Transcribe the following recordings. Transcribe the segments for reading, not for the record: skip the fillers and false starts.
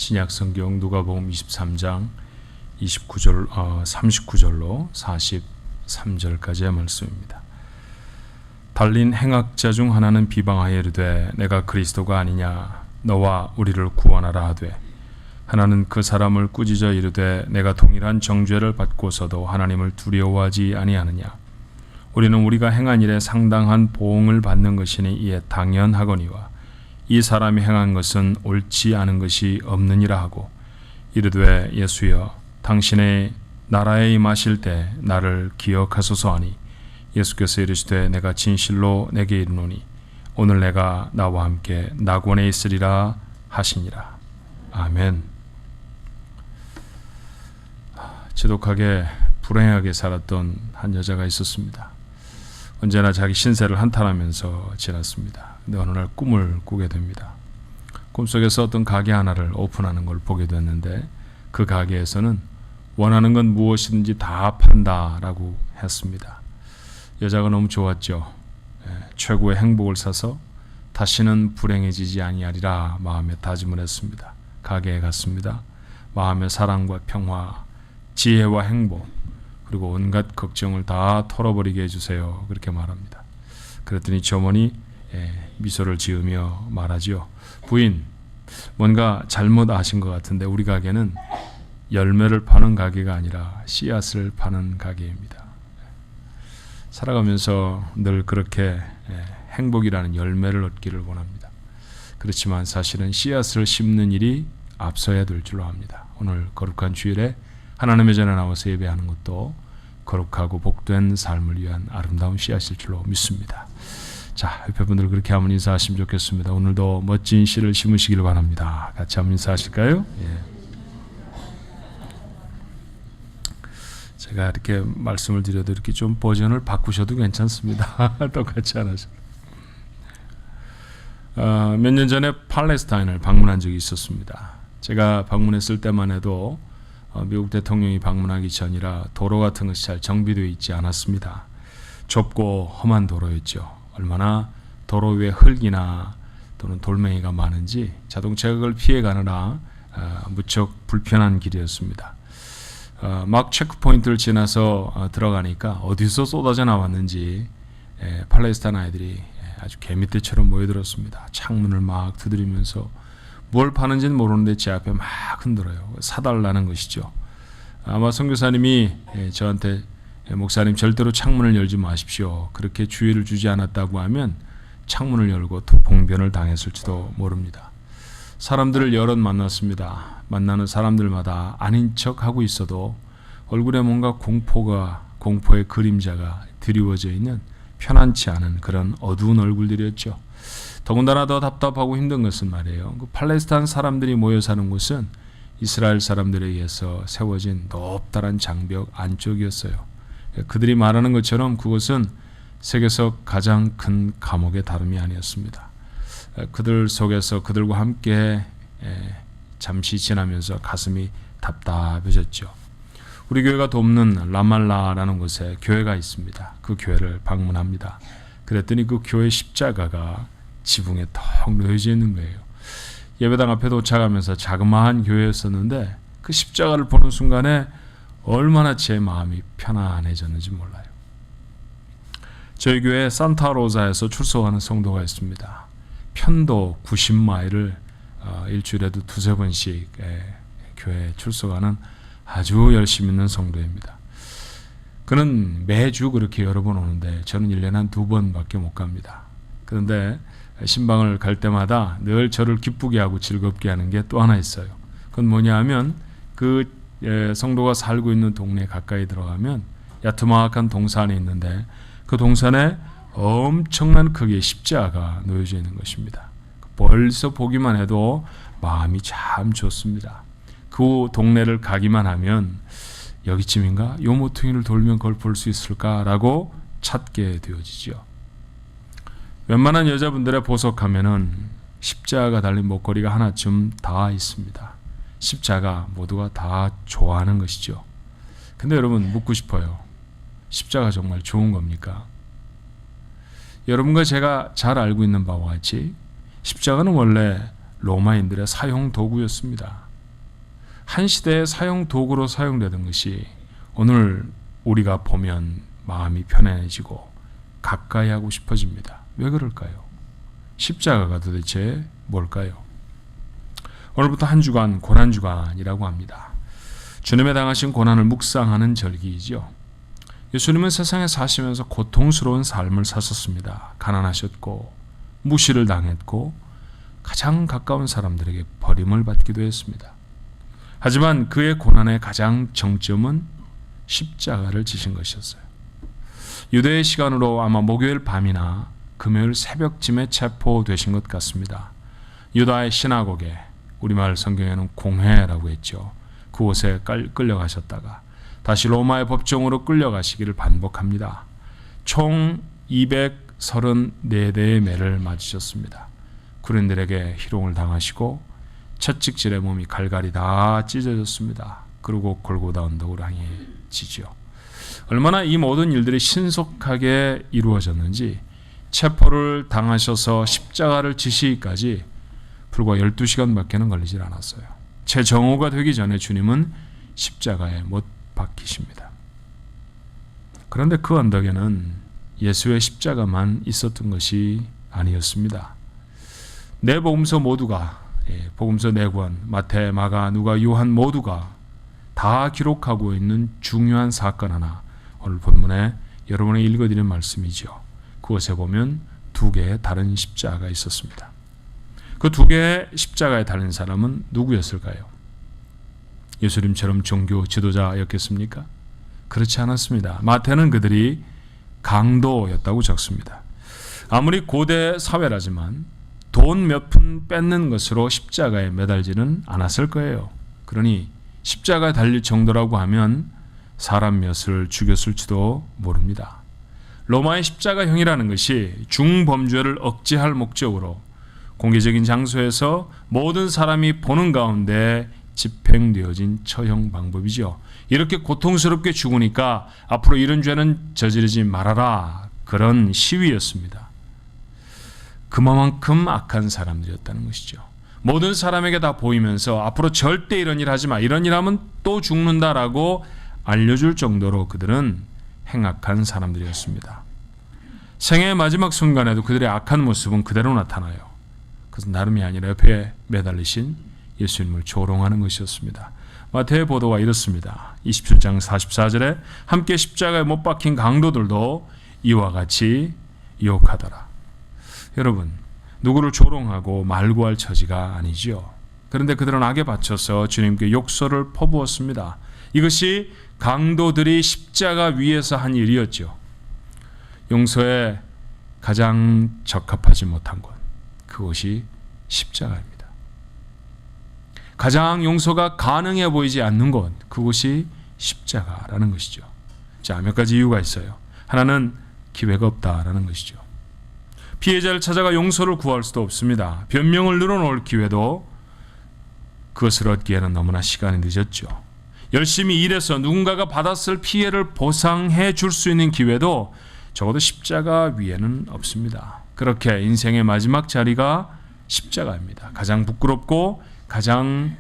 신약 성경 누가복음 23장 39절로 43절까지의 말씀입니다. 달린 행악자 중 하나는 비방하여 이르되 내가 그리스도가 아니냐 너와 우리를 구원하라 하되 하나는 그 사람을 꾸짖어 이르되 내가 동일한 정죄를 받고서도 하나님을 두려워하지 아니하느냐 우리는 우리가 행한 일에 상당한 보응을 받는 것이니 이에 당연하거니와 이 사람이 행한 것은 옳지 않은 것이 없느니라 하고 이르되 예수여 당신의 나라에 임하실 때 나를 기억하소서 하니 예수께서 이르시되 내가 진실로 내게 이르노니 오늘 내가 나와 함께 낙원에 있으리라 하시니라. 아멘. 지독하게 불행하게 살았던 한 여자가 있었습니다. 언제나 자기 신세를 한탄하면서 지났습니다. 근데 어느 날 꿈을 꾸게 됩니다. 꿈속에서 어떤 가게 하나를 오픈하는 걸 보게 됐는데 그 가게에서는 원하는 건 무엇이든지 다 판다라고 했습니다. 여자가 너무 좋았죠. 최고의 행복을 사서 다시는 불행해지지 아니하리라 마음에 다짐을 했습니다. 가게에 갔습니다. 마음의 사랑과 평화, 지혜와 행복, 그리고 온갖 걱정을 다 털어버리게 해주세요. 그렇게 말합니다. 그랬더니 점원이 미소를 지으며 말하죠. 부인, 뭔가 잘못 아신 것 같은데 우리 가게는 열매를 파는 가게가 아니라 씨앗을 파는 가게입니다. 살아가면서 늘 그렇게 행복이라는 열매를 얻기를 원합니다. 그렇지만 사실은 씨앗을 심는 일이 앞서야 될 줄로 압니다. 오늘 거룩한 주일에 하나님의 전에 나와서 예배하는 것도 거룩하고 복된 삶을 위한 아름다운 씨앗일 줄로 믿습니다. 자, 옆에 분들 그렇게 한번 인사하시면 좋겠습니다. 오늘도 멋진 씨를 심으시기를 바랍니다. 같이 한번 인사하실까요? 제가 이렇게 말씀을 드려도 이렇게 좀 버전을 바꾸셔도 괜찮습니다. 똑같이 안 하셔도. 몇 년 전에 팔레스타인을 방문한 적이 있었습니다. 제가 방문했을 때만 해도 미국 대통령이 방문하기 전이라 도로 같은 것이 잘 정비되어 있지 않았습니다. 좁고 험한 도로였죠. 얼마나 도로 위에 흙이나 또는 돌멩이가 많은지 자동차가 그걸 피해가느라 무척 불편한 길이었습니다. 막 체크포인트를 지나서 들어가니까 어디서 쏟아져 나왔는지 팔레스타인 아이들이 아주 개미떼처럼 모여들었습니다. 창문을 막 두드리면서 뭘 파는지는 모르는데 제 앞에 막 흔들어요. 사달라는 것이죠. 아마 선교사님이 저한테 목사님 절대로 창문을 열지 마십시오. 그렇게 주의를 주지 않았다고 하면 창문을 열고 또 봉변을 당했을지도 모릅니다. 사람들을 여럿 만났습니다. 만나는 사람들마다 아닌 척하고 있어도 얼굴에 뭔가 공포의 그림자가 드리워져 있는 편안치 않은 그런 어두운 얼굴들이었죠. 더군다나 더 답답하고 힘든 것은 말이에요. 그 팔레스타인 사람들이 모여 사는 곳은 이스라엘 사람들에 의해서 세워진 높다란 장벽 안쪽이었어요. 그들이 말하는 것처럼 그곳은 세계에서 가장 큰 감옥의 다름이 아니었습니다. 그들 속에서 그들과 함께 잠시 지나면서 가슴이 답답해졌죠. 우리 교회가 돕는 라말라라는 곳에 교회가 있습니다. 그 교회를 방문합니다. 그랬더니 그 교회 십자가가 지붕에 턱 놓여져 있는 거예요. 예배당 앞에 도착하면서 자그마한 교회였었는데 그 십자가를 보는 순간에 얼마나 제 마음이 편안해졌는지 몰라요. 저희 교회 산타로사에서 출석하는 성도가 있습니다. 편도 90마일을 일주일에도 두세 번씩 교회에 출석하는 아주 열심 있는 성도입니다. 그는 매주 그렇게 여러 번 오는데 저는 1년에 한 2번밖에 못 갑니다. 그런데 신방을 갈 때마다 늘 저를 기쁘게 하고 즐겁게 하는 게 또 하나 있어요. 그건 뭐냐 하면 그 성도가 살고 있는 동네 가까이 들어가면 야트막한 동산이 있는데 그 동산에 엄청난 크기의 십자가가 놓여져 있는 것입니다. 벌써 보기만 해도 마음이 참 좋습니다. 그 동네를 가기만 하면 여기쯤인가? 요 모퉁이를 돌면 그걸 볼 수 있을까라고 찾게 되어지죠. 웬만한 여자분들의 보석하면은 십자가 달린 목걸이가 하나쯤 다 있습니다. 십자가 모두가 다 좋아하는 것이죠. 근데 여러분 묻고 싶어요. 십자가 정말 좋은 겁니까? 여러분과 제가 잘 알고 있는 바와 같이 십자가는 원래 로마인들의 사용 도구였습니다. 한 시대의 사용 도구로 사용되던 것이 오늘 우리가 보면 마음이 편안해지고 가까이 하고 싶어집니다. 왜 그럴까요? 십자가가 도대체 뭘까요? 오늘부터 한 주간 고난주간이라고 합니다. 주님의 당하신 고난을 묵상하는 절기이죠. 예수님은 세상에 사시면서 고통스러운 삶을 사셨습니다. 가난하셨고 무시를 당했고 가장 가까운 사람들에게 버림을 받기도 했습니다. 하지만 그의 고난의 가장 정점은 십자가를 지신 것이었어요. 유대의 시간으로 아마 목요일 밤이나 금요일 새벽쯤에 체포되신 것 같습니다. 유다의 시나고게, 우리말 성경에는 공회라고 했죠. 그곳에 끌려가셨다가 다시 로마의 법정으로 끌려가시기를 반복합니다. 총 234대의 매를 맞으셨습니다. 군인들에게 희롱을 당하시고 채찍질에 몸이 갈갈이 다 찢어졌습니다. 그리고 골고다 언덕으로 향해지죠. 얼마나 이 모든 일들이 신속하게 이루어졌는지 체포를 당하셔서 십자가를 지시기까지 불과 12시간밖에는 걸리질 않았어요. 최정오가 되기 전에 주님은 십자가에 못 박히십니다. 그런데 그 언덕에는 예수의 십자가만 있었던 것이 아니었습니다. 네 복음서 모두가, 복음서 네 권, 마태, 마가, 누가, 요한 모두가 다 기록하고 있는 중요한 사건 하나, 오늘 본문에 여러분에게 읽어드리는 말씀이죠. 그것에 보면 두 개의 다른 십자가가 있었습니다. 그 두 개의 십자가에 달린 사람은 누구였을까요? 예수님처럼 종교 지도자였겠습니까? 그렇지 않았습니다. 마태는 그들이 강도였다고 적습니다. 아무리 고대 사회라지만 돈 몇 푼 뺏는 것으로 십자가에 매달지는 않았을 거예요. 그러니 십자가에 달릴 정도라고 하면 사람 몇을 죽였을지도 모릅니다. 로마의 십자가형이라는 것이 중범죄를 억제할 목적으로 공개적인 장소에서 모든 사람이 보는 가운데 집행되어진 처형 방법이죠. 이렇게 고통스럽게 죽으니까 앞으로 이런 죄는 저지르지 말아라, 그런 시위였습니다. 그만큼 악한 사람들이었다는 것이죠. 모든 사람에게 다 보이면서 앞으로 절대 이런 일 하지 마, 이런 일 하면 또 죽는다라고 알려줄 정도로 그들은 행악한 사람들이었습니다. 생애의 마지막 순간에도 그들의 악한 모습은 그대로 나타나요. 그것은 다름이 아니라 옆에 매달리신 예수님을 조롱하는 것이었습니다. 마태의 보도가 이렇습니다. 27장 44절에 함께 십자가에 못 박힌 강도들도 이와 같이 유혹하더라. 여러분, 누구를 조롱하고 말구할 처지가 아니지요. 그런데 그들은 악에 받쳐서 주님께 욕설을 퍼부었습니다. 이것이 강도들이 십자가 위에서 한 일이었죠. 용서에 가장 적합하지 못한 것, 그것이 십자가입니다. 가장 용서가 가능해 보이지 않는 것, 그것이 십자가라는 것이죠. 자, 몇 가지 이유가 있어요. 하나는 기회가 없다라는 것이죠. 피해자를 찾아가 용서를 구할 수도 없습니다. 변명을 늘어놓을 기회도 그것을 얻기에는 너무나 시간이 늦었죠. 열심히 일해서 누군가가 받았을 피해를 보상해 줄 수 있는 기회도 적어도 십자가 위에는 없습니다. 그렇게 인생의 마지막 자리가 십자가입니다. 가장 부끄럽고 가장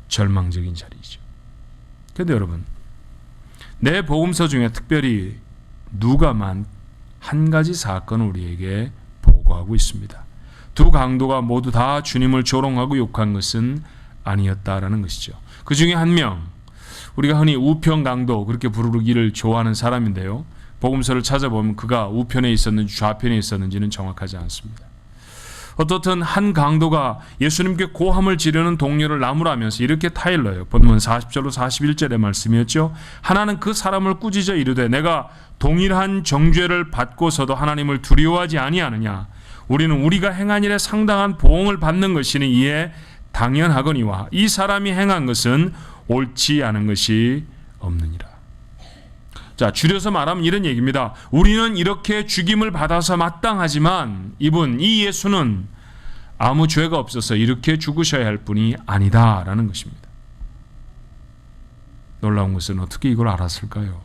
절망적인 자리이죠. 그런데 여러분, 내 복음서 중에 특별히 누가만 한 가지 사건을 우리에게 보고하고 있습니다. 두 강도가 모두 다 주님을 조롱하고 욕한 것은 아니었다라는 것이죠. 그 중에 한 명, 우리가 흔히 우편 강도 그렇게 부르기를 좋아하는 사람인데요. 복음서를 찾아보면 그가 우편에 있었는지 좌편에 있었는지는 정확하지 않습니다. 어떻든 한 강도가 예수님께 고함을 지르는 동료를 나무라면서 이렇게 타일러요. 본문 40절로 41절의 말씀이었죠. 하나는 그 사람을 꾸짖어 이르되 내가 동일한 정죄를 받고서도 하나님을 두려워하지 아니하느냐. 우리는 우리가 행한 일에 상당한 보응을 받는 것이니 이에 당연하거니와 이 사람이 행한 것은 옳지 않은 것이 없느니라. 자, 줄여서 말하면 이런 얘기입니다. 우리는 이렇게 죽임을 받아서 마땅하지만 이 예수는 아무 죄가 없어서 이렇게 죽으셔야 할 분이 아니다라는 것입니다. 놀라운 것은 어떻게 이걸 알았을까요?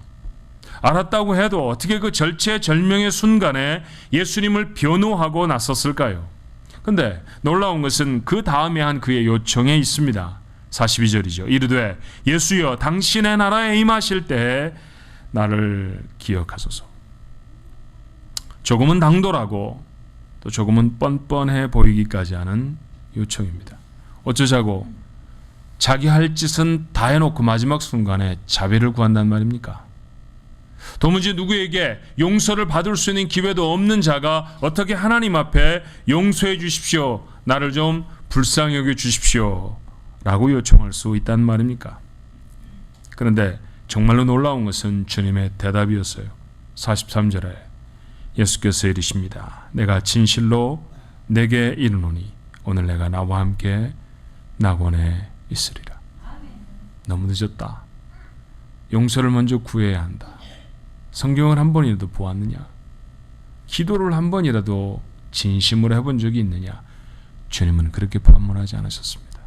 알았다고 해도 어떻게 그 절체절명의 순간에 예수님을 변호하고 나섰을까요? 근데 놀라운 것은 그 다음에 한 그의 요청에 있습니다. 42절이죠. 이르되 예수여 당신의 나라에 임하실 때에 나를 기억하소서. 조금은 당돌하고 또 조금은 뻔뻔해 보이기까지 하는 요청입니다. 어쩌자고 자기 할 짓은 다 해놓고 마지막 순간에 자비를 구한단 말입니까? 도무지 누구에게 용서를 받을 수 있는 기회도 없는 자가 어떻게 하나님 앞에 용서해 주십시오, 나를 좀 불쌍히 여겨 주십시오 라고 요청할 수 있단 말입니까? 그런데 정말로 놀라운 것은 주님의 대답이었어요. 43절에 예수께서 이르십니다. 내가 진실로 내게 이르노니 오늘 내가 나와 함께 낙원에 있으리라. 너무 늦었다. 용서를 먼저 구해야 한다. 성경을 한 번이라도 보았느냐? 기도를 한 번이라도 진심으로 해본 적이 있느냐? 주님은 그렇게 반문하지 않으셨습니다.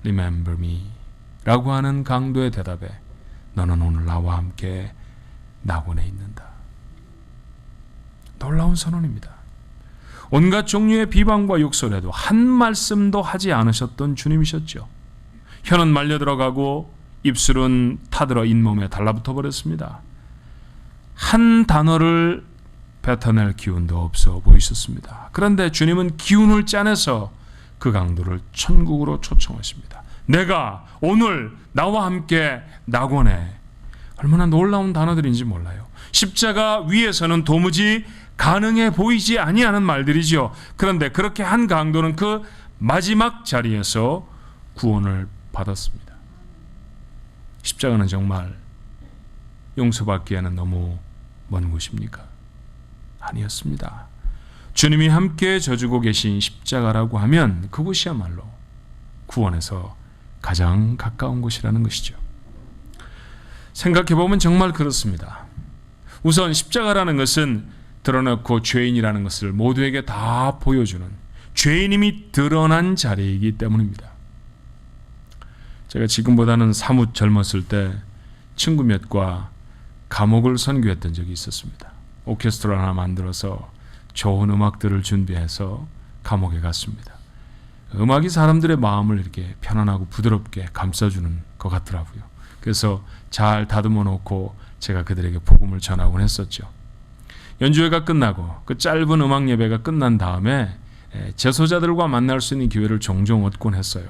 Remember me 라고 하는 강도의 대답에 너는 오늘 나와 함께 낙원에 있는다. 놀라운 선언입니다. 온갖 종류의 비방과 욕설에도 한 말씀도 하지 않으셨던 주님이셨죠. 혀는 말려 들어가고 입술은 타들어 잇몸에 달라붙어 버렸습니다. 한 단어를 뱉어낼 기운도 없어 보이셨습니다. 그런데 주님은 기운을 짜내서 그 강도를 천국으로 초청하십니다. 내가 오늘 나와 함께 낙원에. 얼마나 놀라운 단어들인지 몰라요. 십자가 위에서는 도무지 가능해 보이지 아니하는 말들이죠. 그런데 그렇게 한 강도는 그 마지막 자리에서 구원을 받았습니다. 십자가는 정말 용서받기에는 너무 먼 곳입니까? 아니었습니다. 주님이 함께 져주고 계신 십자가라고 하면 그곳이야말로 구원에서 가장 가까운 곳이라는 것이죠. 생각해보면 정말 그렇습니다. 우선 십자가라는 것은 드러놓고 죄인이라는 것을 모두에게 다 보여주는, 죄인임이 드러난 자리이기 때문입니다. 제가 지금보다는 사뭇 젊었을 때 친구 몇과 감옥을 선교했던 적이 있었습니다. 오케스트라 하나 만들어서 좋은 음악들을 준비해서 감옥에 갔습니다. 음악이 사람들의 마음을 이렇게 편안하고 부드럽게 감싸주는 것 같더라고요. 그래서 잘 다듬어 놓고 제가 그들에게 복음을 전하곤 했었죠. 연주회가 끝나고 그 짧은 음악 예배가 끝난 다음에 재소자들과 만날 수 있는 기회를 종종 얻곤 했어요.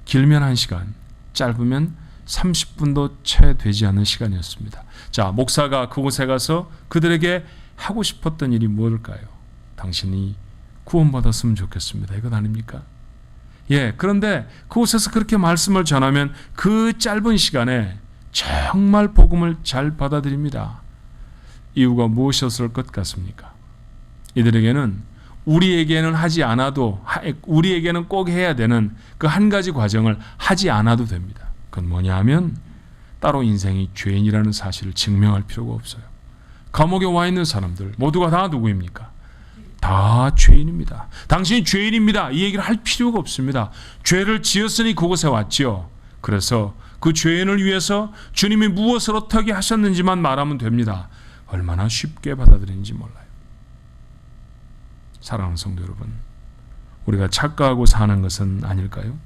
길면 1시간, 짧으면 30분도 채 되지 않는 시간이었습니다. 자, 목사가 그곳에 가서 그들에게 하고 싶었던 일이 무엇일까요? 당신이 구원받았으면 좋겠습니다. 이것 아닙니까? 예, 그런데 그곳에서 그렇게 말씀을 전하면 그 짧은 시간에 정말 복음을 잘 받아들입니다. 이유가 무엇이었을 것 같습니까? 이들에게는 우리에게는 하지 않아도, 우리에게는 꼭 해야 되는 그 한 가지 과정을 하지 않아도 됩니다. 그건 뭐냐 하면 따로 인생이 죄인이라는 사실을 증명할 필요가 없어요. 감옥에 와 있는 사람들 모두가 다 누구입니까? 다 죄인입니다. 당신이 죄인입니다. 이 얘기를 할 필요가 없습니다. 죄를 지었으니 그곳에 왔지요. 그래서 그 죄인을 위해서 주님이 무엇을 어떻게 하셨는지만 말하면 됩니다. 얼마나 쉽게 받아들이는지 몰라요. 사랑하는 성도 여러분, 우리가 착각하고 사는 것은 아닐까요?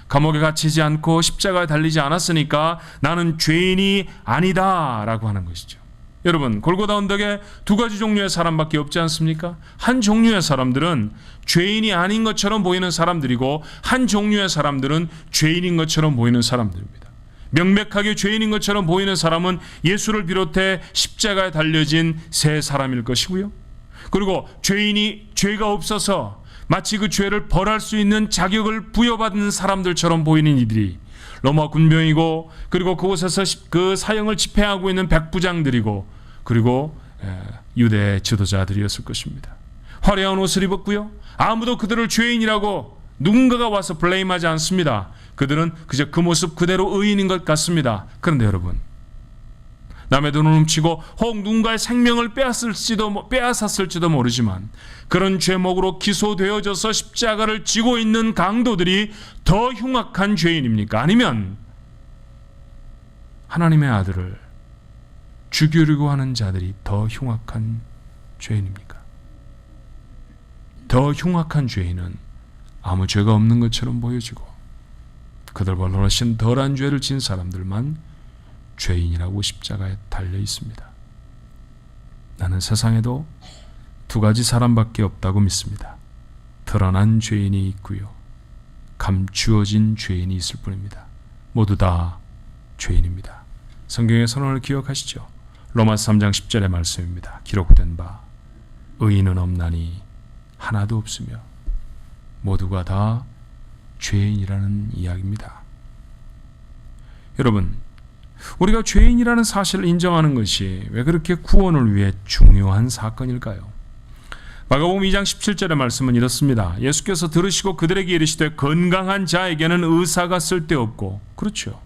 감옥에 갇히지 않고 십자가에 달리지 않았으니까 나는 죄인이 아니다 라고 하는 것이죠. 여러분, 골고다 언덕에 두 가지 종류의 사람밖에 없지 않습니까? 한 종류의 사람들은 죄인이 아닌 것처럼 보이는 사람들이고, 한 종류의 사람들은 죄인인 것처럼 보이는 사람들입니다. 명백하게 죄인인 것처럼 보이는 사람은 예수를 비롯해 십자가에 달려진 세 사람일 것이고요. 그리고 죄가 없어서 마치 그 죄를 벌할 수 있는 자격을 부여받은 사람들처럼 보이는 이들이 로마 군병이고, 그리고 그곳에서 그 사형을 집행하고 있는 백부장들이고, 그리고 유대 지도자들이었을 것입니다. 화려한 옷을 입었고요. 아무도 그들을 죄인이라고 누군가가 와서 블레임하지 않습니다. 그들은 그저 그 모습 그대로 의인인 것 같습니다. 그런데 여러분, 남의 돈을 훔치고 혹 누군가의 생명을 빼앗았을지도 모르지만 그런 죄목으로 기소되어져서 십자가를 지고 있는 강도들이 더 흉악한 죄인입니까? 아니면 하나님의 아들을 죽이려고 하는 자들이 더 흉악한 죄인입니까? 더 흉악한 죄인은 아무 죄가 없는 것처럼 보여지고, 그들보다 훨씬 덜한 죄를 진 사람들만 죄인이라고 십자가에 달려 있습니다. 나는 세상에도 두 가지 사람밖에 없다고 믿습니다. 드러난 죄인이 있고요, 감추어진 죄인이 있을 뿐입니다. 모두 다 죄인입니다. 성경의 선언을 기억하시죠? 로마서 3장 10절의 말씀입니다. 기록된 바 의인은 없나니 하나도 없으며 모두가 다 죄인이라는 이야기입니다. 여러분, 우리가 죄인이라는 사실을 인정하는 것이 왜 그렇게 구원을 위해 중요한 사건일까요? 마가복음 2장 17절의 말씀은 이렇습니다. 예수께서 들으시고 그들에게 이르시되 건강한 자에게는 의사가 쓸데없고, 그렇죠.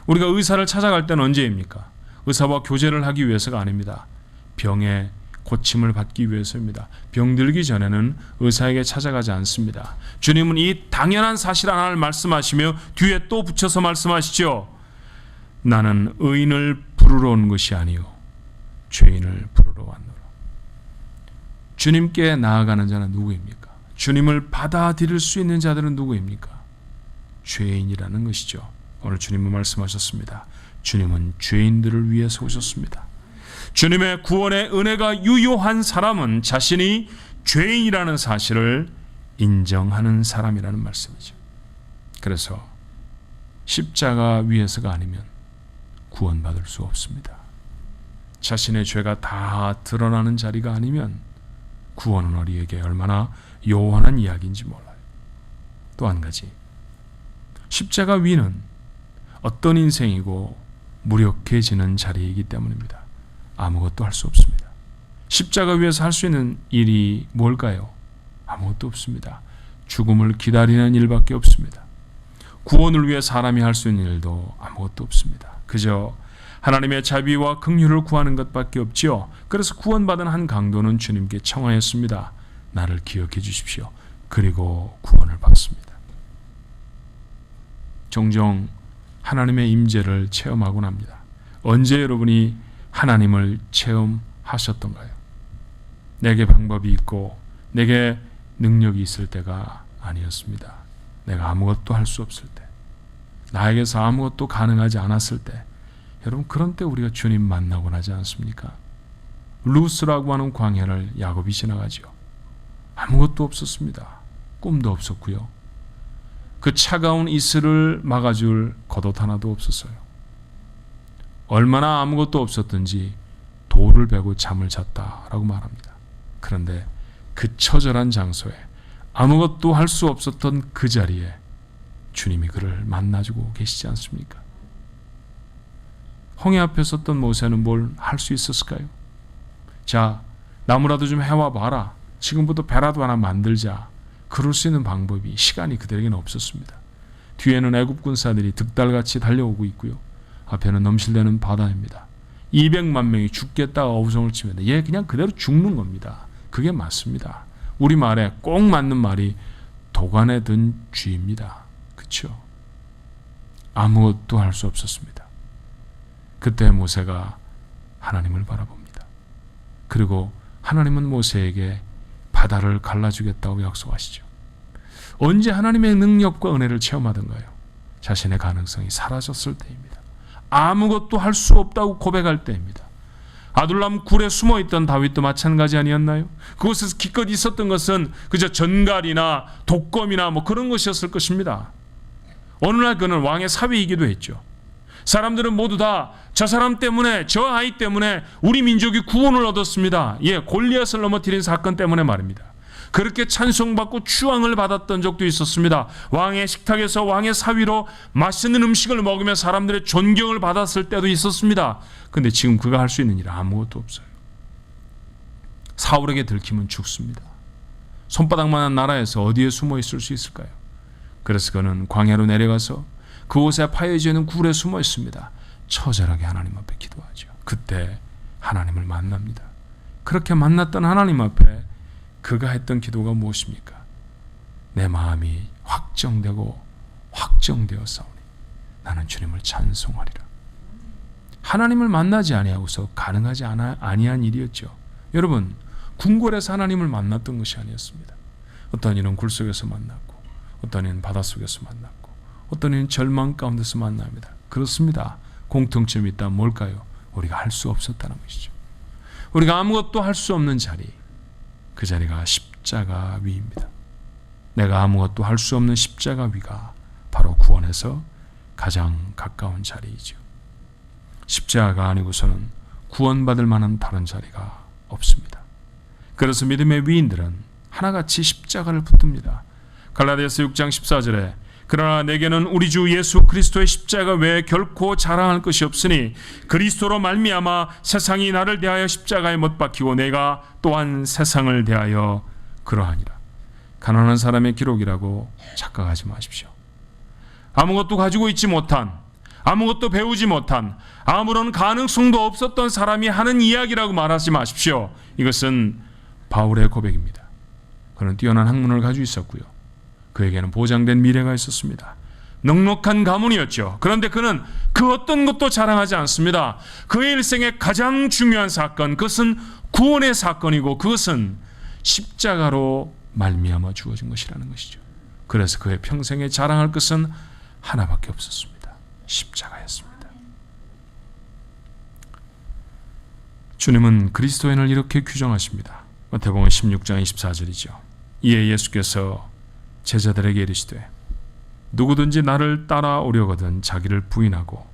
우리가 의사를 찾아갈 때는 언제입니까? 의사와 교제를 하기 위해서가 아닙니다. 병의 고침을 받기 위해서입니다. 병들기 전에는 의사에게 찾아가지 않습니다. 주님은 이 당연한 사실 하나를 말씀하시며 뒤에 또 붙여서 말씀하시죠. 나는 의인을 부르러 온 것이 아니요 죄인을 부르러 왔노라. 주님께 나아가는 자는 누구입니까? 주님을 받아들일 수 있는 자들은 누구입니까? 죄인이라는 것이죠. 오늘 주님은 말씀하셨습니다. 주님은 죄인들을 위해서 오셨습니다. 주님의 구원의 은혜가 유효한 사람은 자신이 죄인이라는 사실을 인정하는 사람이라는 말씀이죠. 그래서 십자가 위에서가 아니면 구원받을 수 없습니다. 자신의 죄가 다 드러나는 자리가 아니면 구원은 우리에게 얼마나 요원한 이야기인지 몰라요. 또 한 가지, 십자가 위는 어떤 인생이고 무력해지는 자리이기 때문입니다. 아무것도 할 수 없습니다. 십자가 위에서 할 수 있는 일이 뭘까요? 아무것도 없습니다. 죽음을 기다리는 일밖에 없습니다. 구원을 위해 사람이 할 수 있는 일도 아무것도 없습니다. 그저 하나님의 자비와 긍휼을 구하는 것밖에 없지요. 그래서 구원받은 한 강도는 주님께 청하였습니다. 나를 기억해 주십시오. 그리고 구원을 받습니다. 종종 하나님의 임재를 체험하곤 합니다. 언제 여러분이 하나님을 체험하셨던가요? 내게 방법이 있고 내게 능력이 있을 때가 아니었습니다. 내가 아무것도 할 수 없을 때, 나에게서 아무것도 가능하지 않았을 때, 여러분 그런 때 우리가 주님 만나곤 하지 않습니까? 루스라고 하는 광야를 야곱이 지나가죠. 아무것도 없었습니다. 꿈도 없었고요. 그 차가운 이슬을 막아줄 겉옷 하나도 없었어요. 얼마나 아무것도 없었든지 돌을 베고 잠을 잤다라고 말합니다. 그런데 그 처절한 장소에 아무것도 할 수 없었던 그 자리에 주님이 그를 만나주고 계시지 않습니까? 홍해 앞에 섰던 모세는 뭘 할 수 있었을까요? 자, 나무라도 좀 해와 봐라. 지금부터 배라도 하나 만들자. 그럴 수 있는 방법이, 시간이 그들에게는 없었습니다. 뒤에는 애굽 군사들이 득달같이 달려오고 있고요. 앞에는 넘실대는 바다입니다. 200만 명이 죽겠다가 어우성을 치면 얘 그냥 그대로 죽는 겁니다. 그게 맞습니다. 우리 말에 꼭 맞는 말이 도간에 든 쥐입니다. 그렇죠? 아무것도 할 수 없었습니다. 그때 모세가 하나님을 바라봅니다. 그리고 하나님은 모세에게 바다를 갈라주겠다고 약속하시죠. 언제 하나님의 능력과 은혜를 체험하던가요? 자신의 가능성이 사라졌을 때입니다. 아무것도 할 수 없다고 고백할 때입니다. 아둘람 굴에 숨어있던 다윗도 마찬가지 아니었나요? 그곳에서 기껏 있었던 것은 그저 전갈이나 독검이나 뭐 그런 것이었을 것입니다. 어느 날 그는 왕의 사위이기도 했죠. 사람들은 모두 다 저 사람 때문에, 저 아이 때문에 우리 민족이 구원을 얻었습니다. 골리앗을 넘어뜨린 사건 때문에 말입니다. 그렇게 찬송받고 추앙을 받았던 적도 있었습니다. 왕의 식탁에서 왕의 사위로 맛있는 음식을 먹으며 사람들의 존경을 받았을 때도 있었습니다. 그런데 지금 그가 할 수 있는 일 아무것도 없어요. 사울에게 들키면 죽습니다. 손바닥만한 나라에서 어디에 숨어 있을 수 있을까요? 그래서 그는 광야로 내려가서 그곳에 파여져 있는 굴에 숨어 있습니다. 처절하게 하나님 앞에 기도하죠. 그때 하나님을 만납니다. 그렇게 만났던 하나님 앞에 그가 했던 기도가 무엇입니까? 내 마음이 확정되고 확정되었사오니 나는 주님을 찬송하리라. 하나님을 만나지 아니하고서 가능하지 아니한 일이었죠. 여러분, 궁궐에서 하나님을 만났던 것이 아니었습니다. 어떤 이는 굴 속에서 만났고, 어떤 이는 바닷속에서 만났고, 어떤 이는 절망 가운데서 만납니다. 그렇습니다. 공통점이 있다면 뭘까요? 우리가 할 수 없었다는 것이죠. 우리가 아무것도 할 수 없는 자리, 그 자리가 십자가 위입니다. 내가 아무것도 할 수 없는 십자가 위가 바로 구원에서 가장 가까운 자리이죠. 십자가가 아니고서는 구원받을 만한 다른 자리가 없습니다. 그래서 믿음의 위인들은 하나같이 십자가를 붙듭니다. 갈라디아서 6장 14절에 그러나 내게는 우리 주 예수 그리스도의 십자가 외에 결코 자랑할 것이 없으니 그리스도로 말미암아 세상이 나를 대하여 십자가에 못 박히고 내가 또한 세상을 대하여 그러하니라. 가난한 사람의 기록이라고 착각하지 마십시오. 아무것도 가지고 있지 못한, 아무것도 배우지 못한, 아무런 가능성도 없었던 사람이 하는 이야기라고 말하지 마십시오. 이것은 바울의 고백입니다. 그는 뛰어난 학문을 가지고 있었고요. 그에게는 보장된 미래가 있었습니다. 넉넉한 가문이었죠. 그런데 그는 그 어떤 것도 자랑하지 않습니다. 그의 일생의 가장 중요한 사건, 그것은 구원의 사건이고 그것은 십자가로 말미암아 주어진 것이라는 것이죠. 그래서 그의 평생에 자랑할 것은 하나밖에 없었습니다. 십자가였습니다. 주님은 그리스도인을 이렇게 규정하십니다. 마태복음 16장 24절이죠. 이에 예수께서 제자들에게 이르시되 누구든지 나를 따라오려거든 자기를 부인하고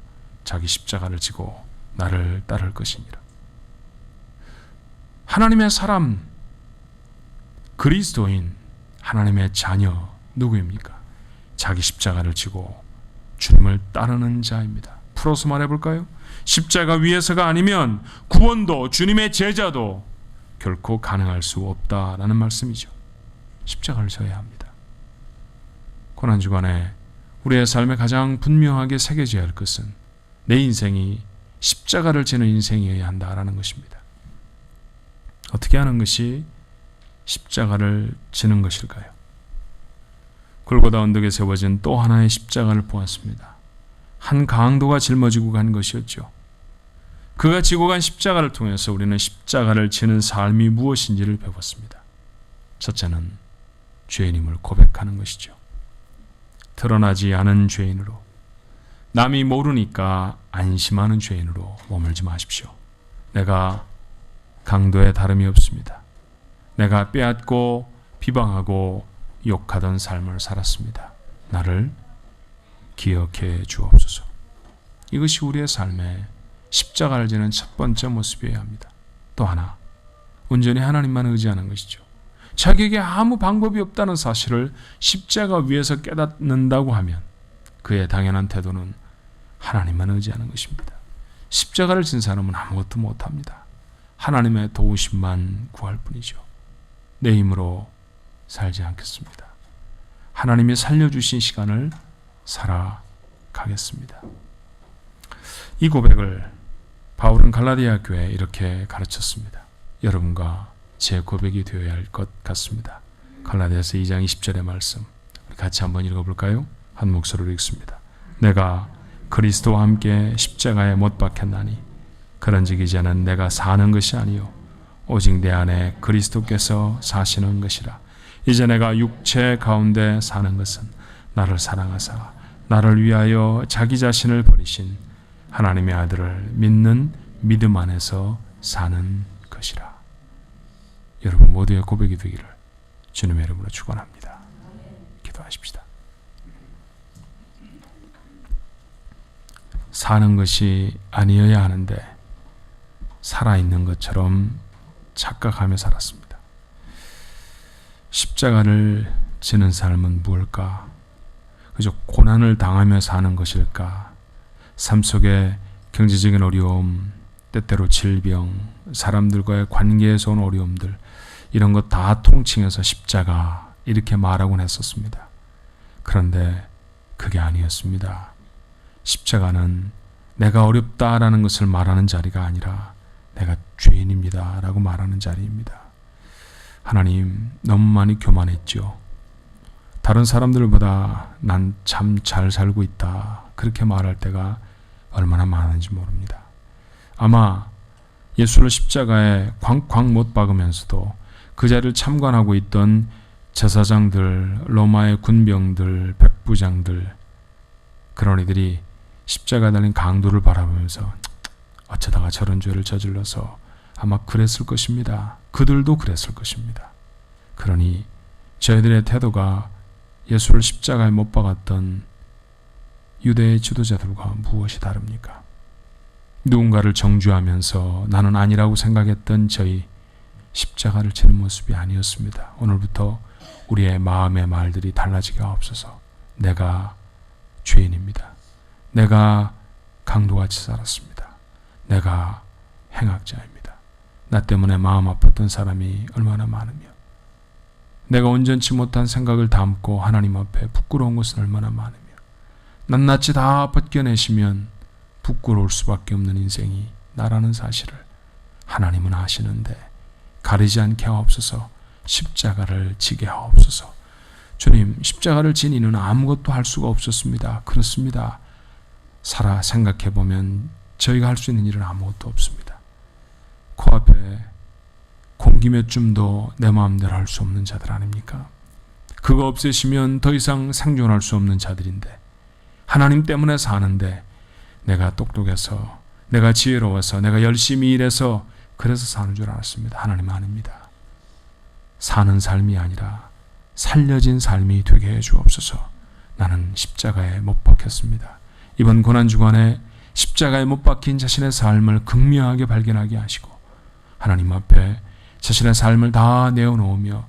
자기 십자가를 지고 나를 따를 것이니라. 하나님의 사람, 그리스도인, 하나님의 자녀 누구입니까? 자기 십자가를 지고 주님을 따르는 자입니다. 풀어서 말해볼까요? 십자가 위에서가 아니면 구원도 주님의 제자도 결코 가능할 수 없다라는 말씀이죠. 십자가를 져야 합니다. 고난주간에 우리의 삶에 가장 분명하게 새겨져야 할 것은 내 인생이 십자가를 지는 인생이어야 한다라는 것입니다. 어떻게 하는 것이 십자가를 지는 것일까요? 골고다 언덕에 세워진 또 하나의 십자가를 보았습니다. 한 강도가 짊어지고 간 것이었죠. 그가 지고 간 십자가를 통해서 우리는 십자가를 지는 삶이 무엇인지를 배웠습니다. 첫째는 죄인임을 고백하는 것이죠. 드러나지 않은 죄인으로, 남이 모르니까 안심하는 죄인으로 머물지 마십시오. 내가 강도에 다름이 없습니다. 내가 빼앗고 비방하고 욕하던 삶을 살았습니다. 나를 기억해 주옵소서. 이것이 우리의 삶의 십자가를 지는 첫 번째 모습이어야 합니다. 또 하나, 온전히 하나님만 의지하는 것이죠. 자기에게 아무 방법이 없다는 사실을 십자가 위에서 깨닫는다고 하면 그의 당연한 태도는 하나님만 의지하는 것입니다. 십자가를 진 사람은 아무것도 못합니다. 하나님의 도우심만 구할 뿐이죠. 내 힘으로 살지 않겠습니다. 하나님이 살려주신 시간을 살아가겠습니다. 이 고백을 바울은 갈라디아 교회에 이렇게 가르쳤습니다. 여러분과 제 고백이 되어야 할 것 같습니다. 갈라디아서 2장 20절의 말씀 우리 같이 한번 읽어볼까요? 한 목소리로 읽습니다. 내가 그리스도와 함께 십자가에 못 박혔나니 그런즉 이제는 내가 사는 것이 아니요 오직 내 안에 그리스도께서 사시는 것이라. 이제 내가 육체 가운데 사는 것은 나를 사랑하사 나를 위하여 자기 자신을 버리신 하나님의 아들을 믿는 믿음 안에서 사는 것이라. 여러분 모두의 고백이 되기를 주님의 이름으로 축원합니다. 기도하십시다. 사는 것이 아니어야 하는데 살아있는 것처럼 착각하며 살았습니다. 십자가를 지는 삶은 무엇일까? 그저 고난을 당하며 사는 것일까? 삶 속에 경제적인 어려움, 때때로 질병, 사람들과의 관계에서 온 어려움들 이런 것 다 통칭해서 십자가 이렇게 말하곤 했었습니다. 그런데 그게 아니었습니다. 십자가는 내가 어렵다라는 것을 말하는 자리가 아니라 내가 죄인입니다 라고 말하는 자리입니다. 하나님 너무 많이 교만했죠. 다른 사람들보다 난 참 잘 살고 있다 그렇게 말할 때가 얼마나 많은지 모릅니다. 아마 예수를 십자가에 쾅쾅 못 박으면서도 그 자리를 참관하고 있던 제사장들, 로마의 군병들, 백부장들 그런 이들이 십자가 달린 강도를 바라보면서 어쩌다가 저런 죄를 저질러서 아마 그랬을 것입니다. 그들도 그랬을 것입니다. 그러니 저희들의 태도가 예수를 십자가에 못 박았던 유대의 지도자들과 무엇이 다릅니까? 누군가를 정죄하면서 나는 아니라고 생각했던 저희 십자가를 치는 모습이 아니었습니다. 오늘부터 우리의 마음의 말들이 달라지게 하옵소서. 내가 죄인입니다. 내가 강도같이 살았습니다. 내가 행악자입니다. 나 때문에 마음 아팠던 사람이 얼마나 많으며 내가 온전치 못한 생각을 담고 하나님 앞에 부끄러운 것은 얼마나 많으며 낱낱이 다 벗겨내시면 부끄러울 수밖에 없는 인생이 나라는 사실을 하나님은 아시는데 가리지 않게 하옵소서. 십자가를 지게 하옵소서. 주님, 십자가를 진 이는 아무것도 할 수가 없었습니다. 그렇습니다. 살아 생각해보면 저희가 할 수 있는 일은 아무것도 없습니다. 코앞에 공기 몇 줌도 내 마음대로 할 수 없는 자들 아닙니까? 그거 없애시면 더 이상 생존할 수 없는 자들인데 하나님 때문에 사는데 내가 똑똑해서 내가 지혜로워서 내가 열심히 일해서 그래서 사는 줄 알았습니다. 하나님 아닙니다. 사는 삶이 아니라 살려진 삶이 되게 해 주옵소서. 나는 십자가에 못 박혔습니다. 이번 고난주간에 십자가에 못 박힌 자신의 삶을 극명하게 발견하게 하시고 하나님 앞에 자신의 삶을 다 내어놓으며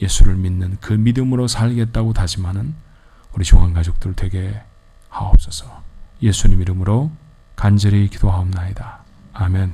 예수를 믿는 그 믿음으로 살겠다고 다짐하는 우리 종한 가족들 되게 하옵소서. 예수님 이름으로 간절히 기도하옵나이다. 아멘.